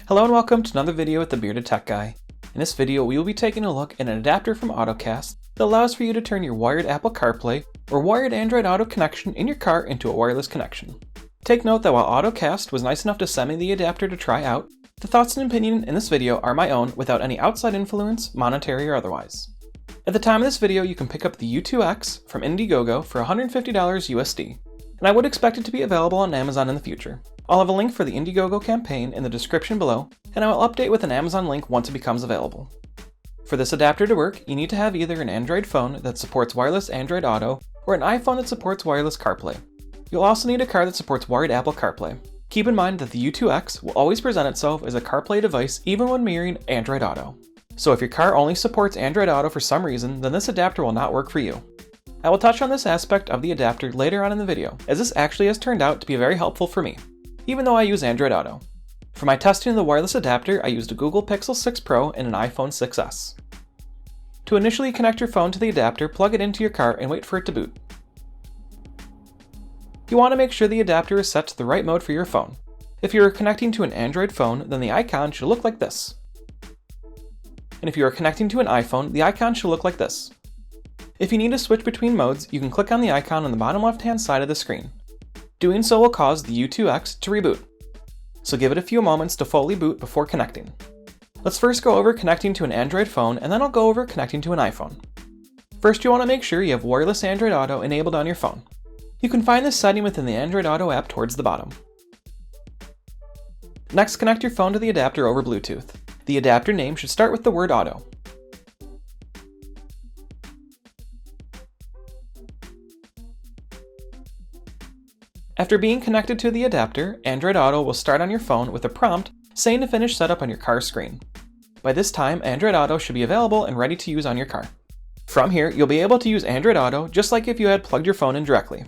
Hello and welcome to another video with the Bearded Tech Guy. In this video, we will be taking a look at an adapter from Ottocast that allows for you to turn your wired Apple CarPlay or wired Android Auto connection in your car into a wireless connection. Take note that while Ottocast was nice enough to send me the adapter to try out, the thoughts and opinion in this video are my own without any outside influence, monetary or otherwise. At the time of this video, you can pick up the U2-X from Indiegogo for $150 USD, and I would expect it to be available on Amazon in the future. I'll have a link for the Indiegogo campaign in the description below, and I will update with an Amazon link once it becomes available. For this adapter to work, you need to have either an Android phone that supports wireless Android Auto or an iPhone that supports wireless CarPlay. You'll also need a car that supports wired Apple CarPlay. Keep in mind that the U2-X will always present itself as a CarPlay device even when mirroring Android Auto. So if your car only supports Android Auto for some reason, then this adapter will not work for you. I will touch on this aspect of the adapter later on in the video, as this actually has turned out to be very helpful for me, even though I use Android Auto. For my testing of the wireless adapter, I used a Google Pixel 6 Pro and an iPhone 6s. To initially connect your phone to the adapter, plug it into your car and wait for it to boot. You want to make sure the adapter is set to the right mode for your phone. If you are connecting to an Android phone, then the icon should look like this. And if you are connecting to an iPhone, the icon should look like this. If you need to switch between modes, you can click on the icon on the bottom left-hand side of the screen. Doing so will cause the U2-X to reboot, so give it a few moments to fully boot before connecting. Let's first go over connecting to an Android phone, and then I'll go over connecting to an iPhone. First, you want to make sure you have wireless Android Auto enabled on your phone. You can find this setting within the Android Auto app towards the bottom. Next, connect your phone to the adapter over Bluetooth. The adapter name should start with the word Auto. After being connected to the adapter, Android Auto will start on your phone with a prompt saying to finish setup on your car screen. By this time, Android Auto should be available and ready to use on your car. From here, you'll be able to use Android Auto just like if you had plugged your phone in directly.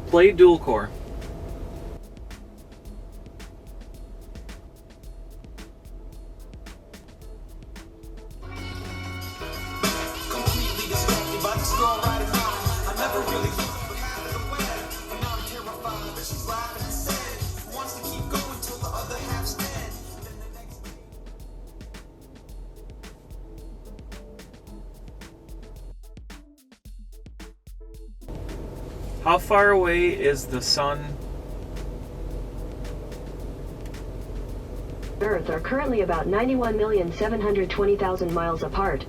Play dual core. How far away is the sun? Earth are currently about 91,720,000 miles apart.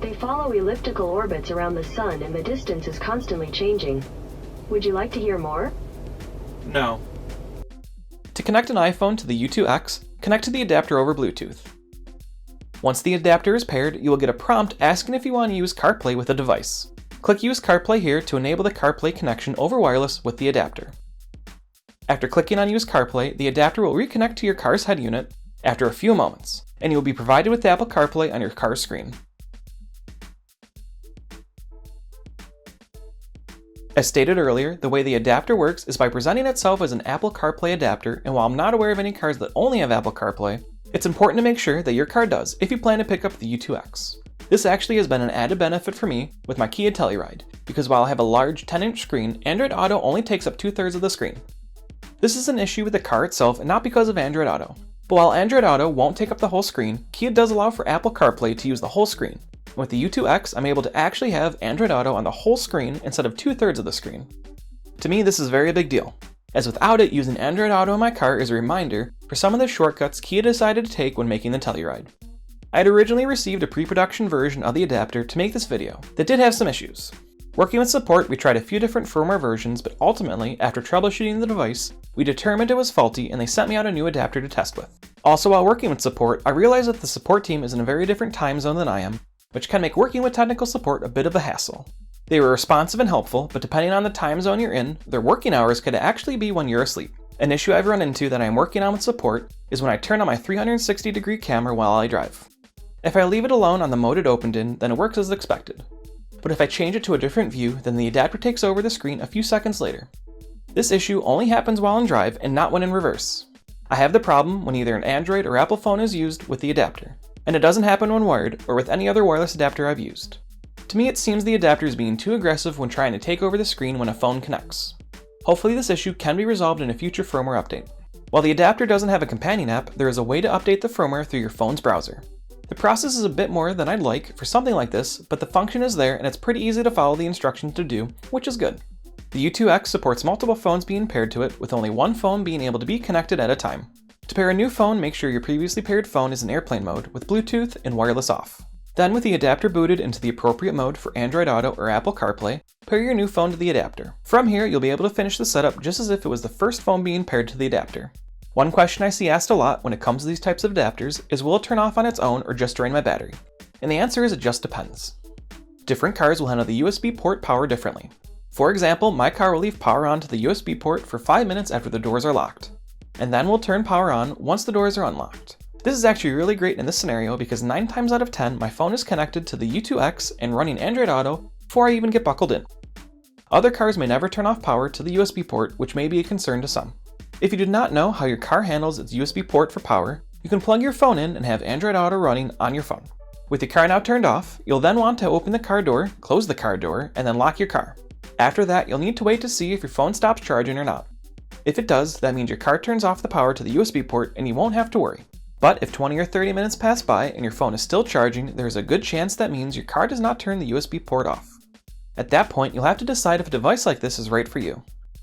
They follow elliptical orbits around the sun and the distance is constantly changing. Would you like to hear more? No. To connect an iPhone to the U2-X, connect to the adapter over Bluetooth. Once the adapter is paired, you will get a prompt asking if you want to use CarPlay with the device. Click Use CarPlay here to enable the CarPlay connection over wireless with the adapter. After clicking on Use CarPlay, the adapter will reconnect to your car's head unit after a few moments, and you will be provided with Apple CarPlay on your car's screen. As stated earlier, the way the adapter works is by presenting itself as an Apple CarPlay adapter, and while I'm not aware of any cars that only have Apple CarPlay, it's important to make sure that your car does if you plan to pick up the U2-X. This actually has been an added benefit for me with my Kia Telluride, because while I have a large 10-inch screen, Android Auto only takes up 2/3 of the screen. This is an issue with the car itself and not because of Android Auto. But while Android Auto won't take up the whole screen, Kia does allow for Apple CarPlay to use the whole screen. With the U2-X, I'm able to actually have Android Auto on the whole screen instead of 2/3 of the screen. To me, this is a very big deal, as without it, using Android Auto in my car is a reminder for some of the shortcuts Kia decided to take when making the Telluride. I had originally received a pre-production version of the adapter to make this video that did have some issues. Working with support, we tried a few different firmware versions, but ultimately, after troubleshooting the device, we determined it was faulty and they sent me out a new adapter to test with. Also, while working with support, I realized that the support team is in a very different time zone than I am, which can make working with technical support a bit of a hassle. They were responsive and helpful, but depending on the time zone you're in, their working hours could actually be when you're asleep. An issue I've run into that I'm working on with support is when I turn on my 360-degree camera while I drive. If I leave it alone on the mode it opened in, then it works as expected. But if I change it to a different view, then the adapter takes over the screen a few seconds later. This issue only happens while in drive and not when in reverse. I have the problem when either an Android or Apple phone is used with the adapter, and it doesn't happen when wired or with any other wireless adapter I've used. To me, it seems the adapter is being too aggressive when trying to take over the screen when a phone connects. Hopefully this issue can be resolved in a future firmware update. While the adapter doesn't have a companion app, there is a way to update the firmware through your phone's browser. The process is a bit more than I'd like for something like this, but the function is there and it's pretty easy to follow the instructions to do, which is good. The U2-X supports multiple phones being paired to it, with only one phone being able to be connected at a time. To pair a new phone, make sure your previously paired phone is in airplane mode with Bluetooth and wireless off. Then, with the adapter booted into the appropriate mode for Android Auto or Apple CarPlay, pair your new phone to the adapter. From here, you'll be able to finish the setup just as if it was the first phone being paired to the adapter. One question I see asked a lot when it comes to these types of adapters is, will it turn off on its own or just drain my battery? And the answer is it just depends. Different cars will handle the USB port power differently. For example, my car will leave power on to the USB port for 5 minutes after the doors are locked, and then will turn power on once the doors are unlocked. This is actually really great in this scenario because 9 times out of 10 my phone is connected to the U2-X and running Android Auto before I even get buckled in. Other cars may never turn off power to the USB port, which may be a concern to some. If you do not know how your car handles its USB port for power, you can plug your phone in and have Android Auto running on your phone. With your car now turned off, you'll then want to open the car door, close the car door, and then lock your car. After that, you'll need to wait to see if your phone stops charging or not. If it does, that means your car turns off the power to the USB port and you won't have to worry. But if 20 or 30 minutes pass by and your phone is still charging, there is a good chance that means your car does not turn the USB port off. At that point, you'll have to decide if a device like this is right for you.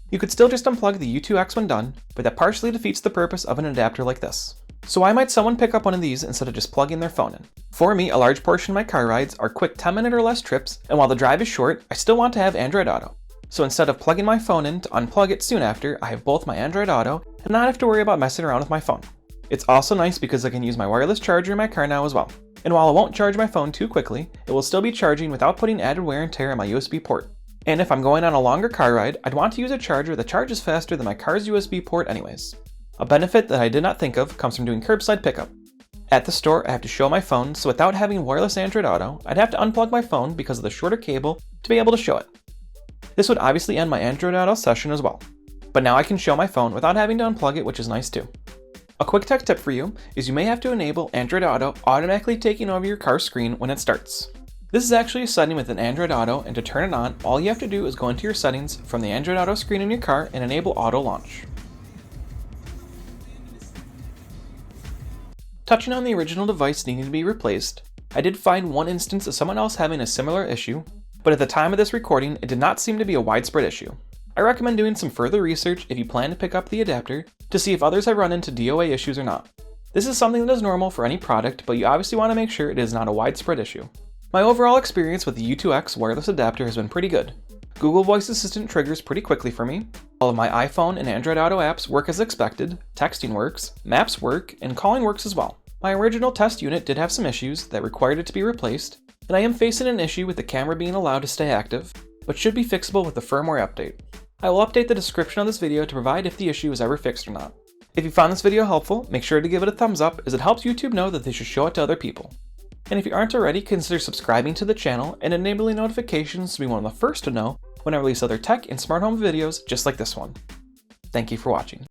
You could still just unplug the U2-X when done, but that partially defeats the purpose of an adapter like this. So why might someone pick up one of these instead of just plugging their phone in? For me, a large portion of my car rides are quick 10-minute or less trips, and while the drive is short, I still want to have Android Auto. So instead of plugging my phone in to unplug it soon after, I have both my Android Auto and not have to worry about messing around with my phone. It's also nice because I can use my wireless charger in my car now as well. And while it won't charge my phone too quickly, it will still be charging without putting added wear and tear on my USB port. And if I'm going on a longer car ride, I'd want to use a charger that charges faster than my car's USB port anyways. A benefit that I did not think of comes from doing curbside pickup. At the store, I have to show my phone, so without having wireless Android Auto, I'd have to unplug my phone because of the shorter cable to be able to show it. This would obviously end my Android Auto session as well. But now I can show my phone without having to unplug it, which is nice too. A quick tech tip for you is you may have to enable Android Auto automatically taking over your car's screen when it starts. This is actually a setting within Android Auto, and to turn it on, all you have to do is go into your settings from the Android Auto screen in your car and enable Auto Launch. Touching on the original device needing to be replaced, I did find one instance of someone else having a similar issue, but at the time of this recording, it did not seem to be a widespread issue. I recommend doing some further research if you plan to pick up the adapter to see if others have run into DOA issues or not. This is something that is normal for any product, but you obviously want to make sure it is not a widespread issue. My overall experience with the U2-X wireless adapter has been pretty good. Google Voice Assistant triggers pretty quickly for me, all of my iPhone and Android Auto apps work as expected, texting works, maps work, and calling works as well. My original test unit did have some issues that required it to be replaced, and I am facing an issue with the camera being allowed to stay active, but should be fixable with the firmware update. I will update the description of this video to provide if the issue is ever fixed or not. If you found this video helpful, make sure to give it a thumbs up as it helps YouTube know that they should show it to other people. And if you aren't already, consider subscribing to the channel and enabling notifications to be one of the first to know when I release other tech and smart home videos just like this one. Thank you for watching.